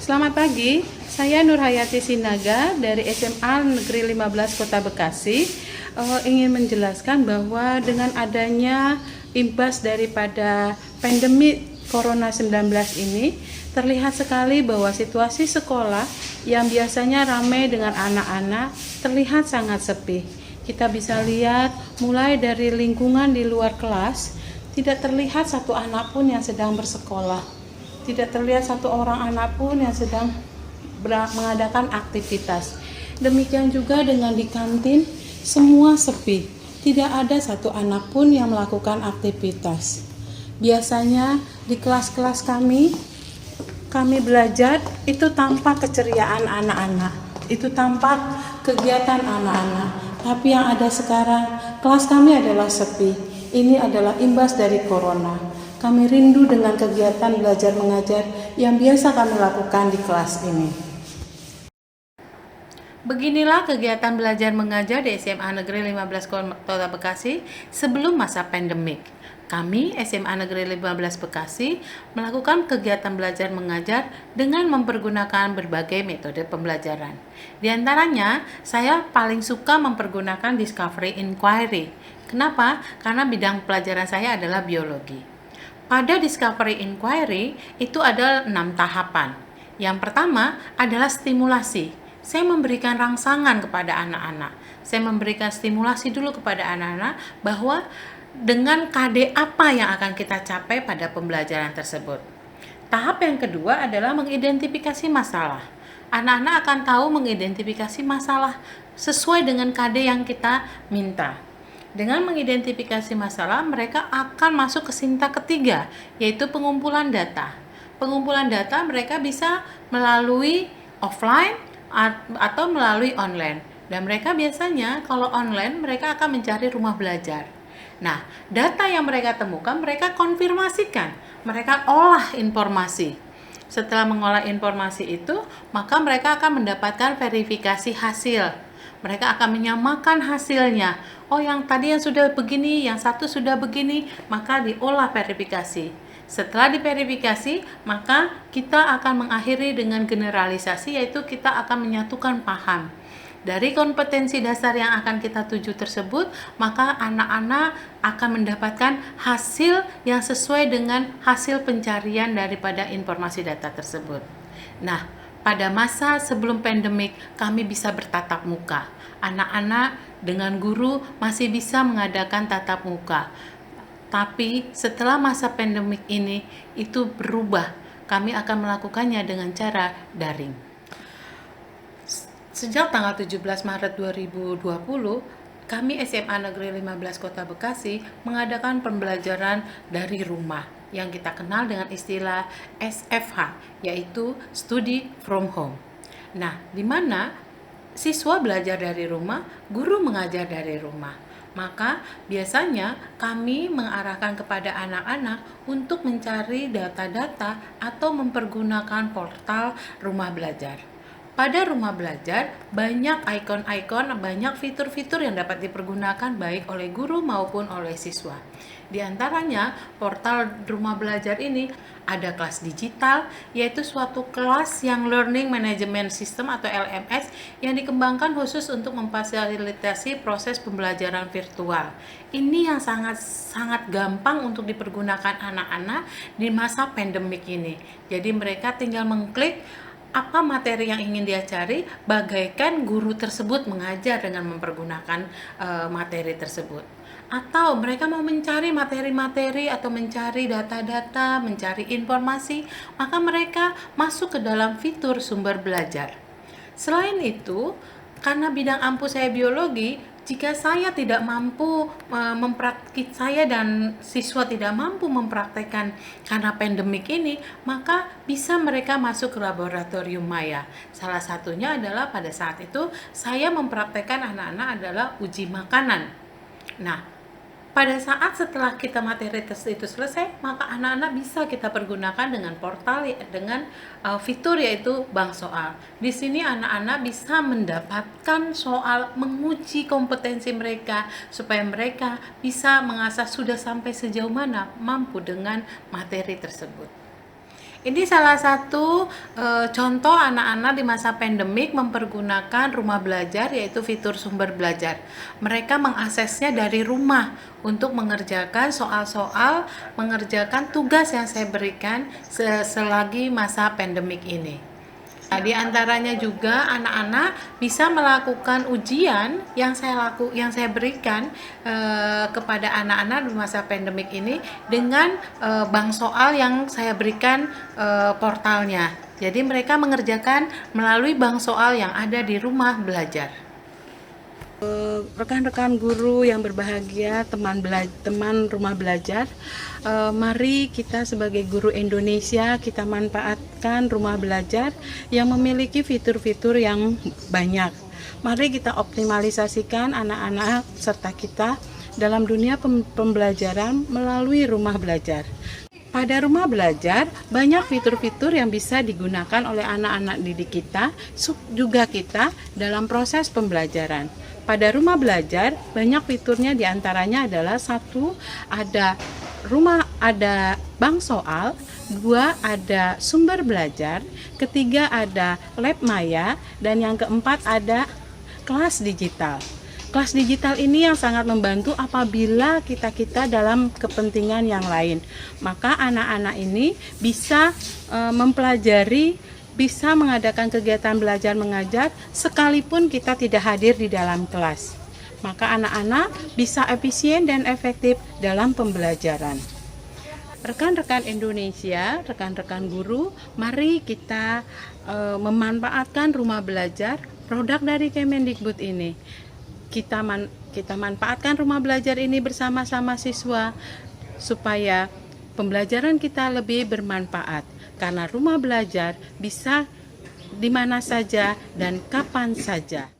Selamat pagi, saya Nurhayati Sinaga dari SMA Negeri 15 Kota Bekasi. Ingin menjelaskan bahwa dengan adanya imbas daripada pandemi Corona 19 ini, terlihat sekali bahwa situasi sekolah yang biasanya ramai dengan anak-anak terlihat sangat sepi. Kita bisa lihat mulai dari lingkungan di luar kelas, tidak terlihat satu anak pun yang sedang bersekolah. Tidak terlihat satu orang anak pun yang sedang mengadakan aktivitas. Demikian juga dengan di kantin, semua sepi. Tidak ada satu anak pun yang melakukan aktivitas. Biasanya di kelas-kelas kami belajar itu tampak keceriaan anak-anak. Itu tampak kegiatan anak-anak. Tapi yang ada sekarang, kelas kami adalah sepi. Ini adalah imbas dari corona. Kami rindu dengan kegiatan belajar mengajar yang biasa kami lakukan di kelas ini. Beginilah kegiatan belajar mengajar di SMA Negeri 15 Kota Bekasi sebelum masa pandemik. Kami, SMA Negeri 15 Bekasi, melakukan kegiatan belajar mengajar dengan mempergunakan berbagai metode pembelajaran. Di antaranya, saya paling suka mempergunakan Discovery Inquiry. Kenapa? Karena bidang pelajaran saya adalah biologi. Pada Discovery Inquiry itu ada 6 tahapan. Yang pertama adalah stimulasi. Saya memberikan rangsangan kepada anak-anak. Saya memberikan stimulasi dulu kepada anak-anak bahwa dengan KD apa yang akan kita capai pada pembelajaran tersebut. Tahap yang kedua adalah mengidentifikasi masalah. Anak-anak akan tahu mengidentifikasi masalah sesuai dengan KD yang kita minta. Dengan mengidentifikasi masalah, mereka akan masuk ke sinta ketiga, yaitu pengumpulan data. Pengumpulan data mereka bisa melalui offline atau melalui online. Dan mereka biasanya kalau online, mereka akan mencari rumah belajar. Nah, data yang mereka temukan, mereka konfirmasikan. Mereka olah informasi. Setelah mengolah informasi itu, maka mereka akan mendapatkan verifikasi hasil. Mereka akan menyamakan hasilnya. Oh, yang tadi yang sudah begini, yang satu sudah begini, maka diolah verifikasi. Setelah diverifikasi, maka kita akan mengakhiri dengan generalisasi, yaitu kita akan menyatukan paham. Dari kompetensi dasar yang akan kita tuju tersebut, maka anak-anak akan mendapatkan hasil yang sesuai dengan hasil pencarian daripada informasi data tersebut. Nah, pada masa sebelum pandemik, kami bisa bertatap muka. Anak-anak dengan guru masih bisa mengadakan tatap muka. Tapi setelah masa pandemik ini, itu berubah. Kami akan melakukannya dengan cara daring. Sejak tanggal 17 Maret 2020, kami SMA Negeri 15 Kota Bekasi mengadakan pembelajaran dari rumah yang kita kenal dengan istilah SFH, yaitu Study from Home. Nah, di mana siswa belajar dari rumah, guru mengajar dari rumah. Maka biasanya kami mengarahkan kepada anak-anak untuk mencari data-data atau mempergunakan portal rumah belajar. Pada rumah belajar, banyak ikon-ikon, banyak fitur-fitur yang dapat dipergunakan baik oleh guru maupun oleh siswa. Di antaranya, portal rumah belajar ini ada kelas digital, yaitu suatu kelas yang Learning Management System atau LMS yang dikembangkan khusus untuk memfasilitasi proses pembelajaran virtual. Ini yang sangat gampang untuk dipergunakan anak-anak di masa pandemik ini. Jadi mereka tinggal mengklik apa materi yang ingin dia cari, bagaikan guru tersebut mengajar dengan mempergunakan materi tersebut. Atau mereka mau mencari materi-materi atau mencari data-data, mencari informasi, maka mereka masuk ke dalam fitur sumber belajar. Selain itu, karena bidang ampu saya biologi, jika saya tidak mampu saya dan siswa tidak mampu mempraktekkan karena pandemik ini, maka bisa mereka masuk ke laboratorium maya. Salah satunya adalah pada saat itu saya mempraktekkan anak-anak adalah uji makanan. Nah, pada saat setelah kita materi tes itu selesai, maka anak-anak bisa kita pergunakan dengan portal dengan fitur yaitu bank soal. Di sini anak-anak bisa mendapatkan soal, menguji kompetensi mereka supaya mereka bisa mengasah sudah sampai sejauh mana mampu dengan materi tersebut. Ini salah satu contoh anak-anak di masa pandemik mempergunakan rumah belajar, yaitu fitur sumber belajar. Mereka mengaksesnya dari rumah untuk mengerjakan soal-soal, mengerjakan tugas yang saya berikan selagi masa pandemik ini. Nah, di antaranya juga anak-anak bisa melakukan ujian yang saya berikan kepada anak-anak di masa pandemik ini dengan bank soal yang saya berikan portalnya. Jadi mereka mengerjakan melalui bank soal yang ada di rumah belajar. Rekan-rekan guru yang berbahagia, teman rumah belajar, mari kita sebagai guru Indonesia kita manfaatkan rumah belajar yang memiliki fitur-fitur yang banyak. Mari kita optimalisasikan anak-anak serta kita dalam dunia pembelajaran melalui rumah belajar. Pada rumah belajar, banyak fitur-fitur yang bisa digunakan oleh anak-anak didik kita, juga kita dalam proses pembelajaran. Pada rumah belajar, banyak fiturnya diantaranya adalah satu, ada bank soal, dua, ada sumber belajar, ketiga, ada lab maya, dan yang keempat, ada kelas digital. Kelas digital ini yang sangat membantu apabila kita dalam kepentingan yang lain. Maka anak-anak ini bisa mempelajari, bisa mengadakan kegiatan belajar mengajar sekalipun kita tidak hadir di dalam kelas. Maka anak-anak bisa efisien dan efektif dalam pembelajaran. Rekan-rekan Indonesia, rekan-rekan guru, mari kita memanfaatkan rumah belajar, produk dari Kemendikbud ini. Kita manfaatkan rumah belajar ini bersama-sama siswa supaya pembelajaran kita lebih bermanfaat, karena rumah belajar bisa di mana saja dan kapan saja.